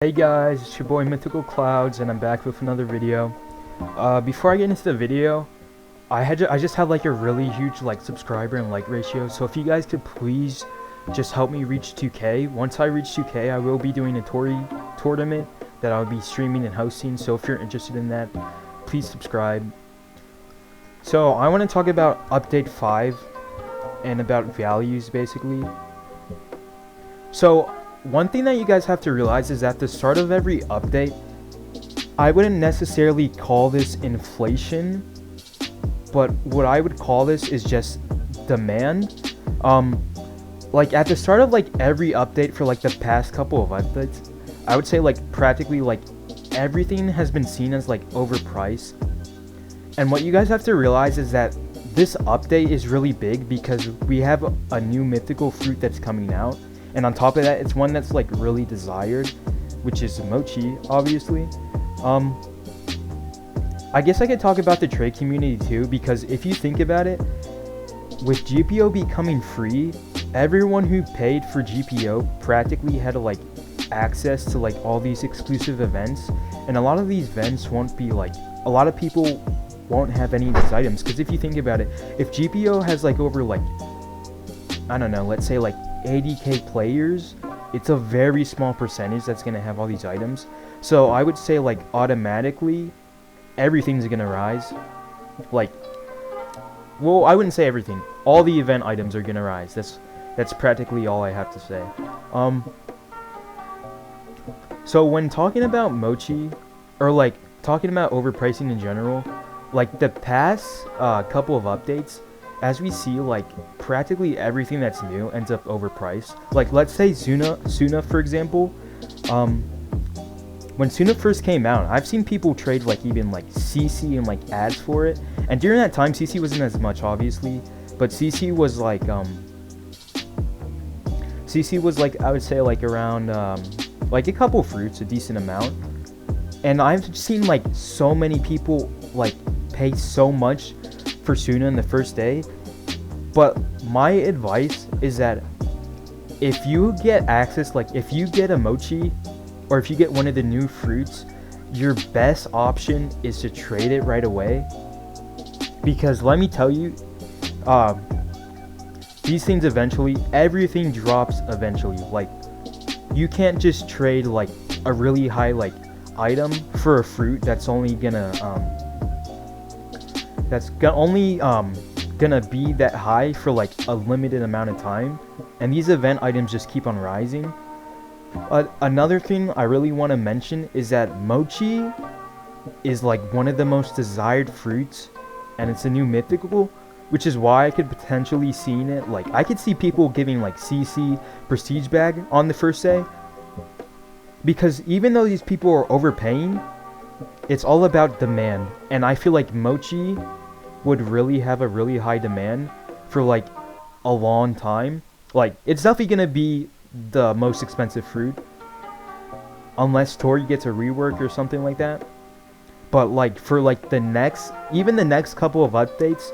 Hey guys, it's your boy Mythical Clouds, and I'm back with another video. Before I get into the video, I just had like a really huge like subscriber and like ratio. So if you guys could please just help me reach 2K. Once I reach 2K, I will be doing a tournament that I'll be streaming and hosting. So if you're interested in that, please subscribe. So I want to talk about update 5 and about values basically. So one thing that you guys have to realize is at the start of every update, I wouldn't necessarily call this inflation, but what I would call this is just demand. Like at the start of like every update for like the past couple of updates, I would say like practically like everything has been seen as like overpriced. And what you guys have to realize is that this update is really big because we have a new mythical fruit that's coming out. And on top of that, it's one that's like really desired, which is Mochi, obviously. I guess I could talk about the trade community too, because if you think about it, with GPO becoming free, everyone who paid for GPO practically had like access to like all these exclusive events, and a lot of these events won't be like, a lot of people won't have any of these items. Because if you think about it, if GPO has like over like, I don't know, let's say like 80k players, it's a very small percentage that's gonna have all these items. So I would say like automatically everything's gonna rise. Like, well, I wouldn't say everything, all the event items are gonna rise. That's practically all I have to say. So when talking about Mochi, or like talking about overpricing in general, like the past couple of updates, as we see, like practically everything that's new ends up overpriced. Like let's say Suna for example. When Suna first came out, I've seen people trade like even like CC and like ads for it. And during that time, CC wasn't as much obviously, but CC was like I would say like around like a couple fruits, a decent amount. And I've seen like so many people like pay so much for Suna in the first day. But my advice is that if you get access, like if you get a Mochi or if you get one of the new fruits, your best option is to trade it right away. Because let me tell you, these things eventually, everything drops eventually. Like you can't just trade like a really high like item for a fruit that's only gonna gonna be that high for like a limited amount of time, and these event items just keep on rising. Another thing I really want to mention is that Mochi is like one of the most desired fruits, and it's a new mythical, which is why I could potentially see it, like I could see people giving like CC prestige bag on the first day, because even though these people are overpaying, it's all about demand. And I feel like Mochi would really have a really high demand for like a long time. Like it's definitely gonna be the most expensive fruit unless Tori gets a rework or something like that. But like for like the next couple of updates,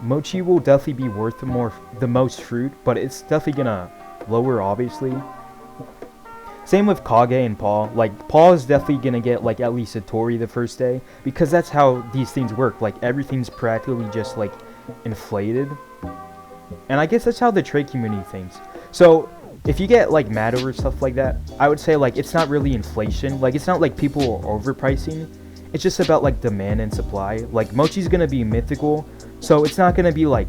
Mochi will definitely be worth the most fruit, but it's definitely gonna lower obviously. Same with Kage and Paul. Like Paul is definitely gonna get like at least a Tori the first day, because that's how these things work. Like everything's practically just like inflated, and I guess that's how the trade community thinks. So if you get like mad over stuff like that, I would say like it's not really inflation. Like it's not like people are overpricing. It's just about like demand and supply. Like Mochi's gonna be mythical, so it's not gonna be like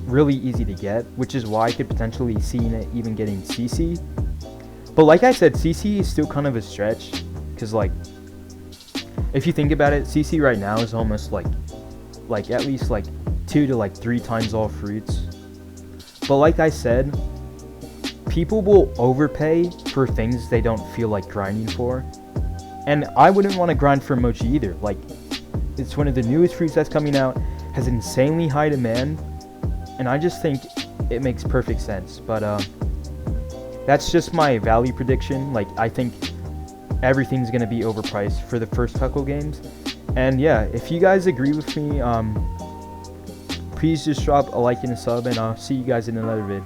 really easy to get, which is why I could potentially see it even getting CC. But like I said, CC is still kind of a stretch, because like if you think about it, CC right now is almost like at least like 2 to like 3 times all fruits. But like I said, people will overpay for things they don't feel like grinding for, and I wouldn't want to grind for Mochi either. Like it's one of the newest fruits that's coming out, has insanely high demand, and I just think it makes perfect sense. But that's just my value prediction. Like I think everything's gonna be overpriced for the first couple games. And yeah, if you guys agree with me, please just drop a like and a sub, and I'll see you guys in another vid.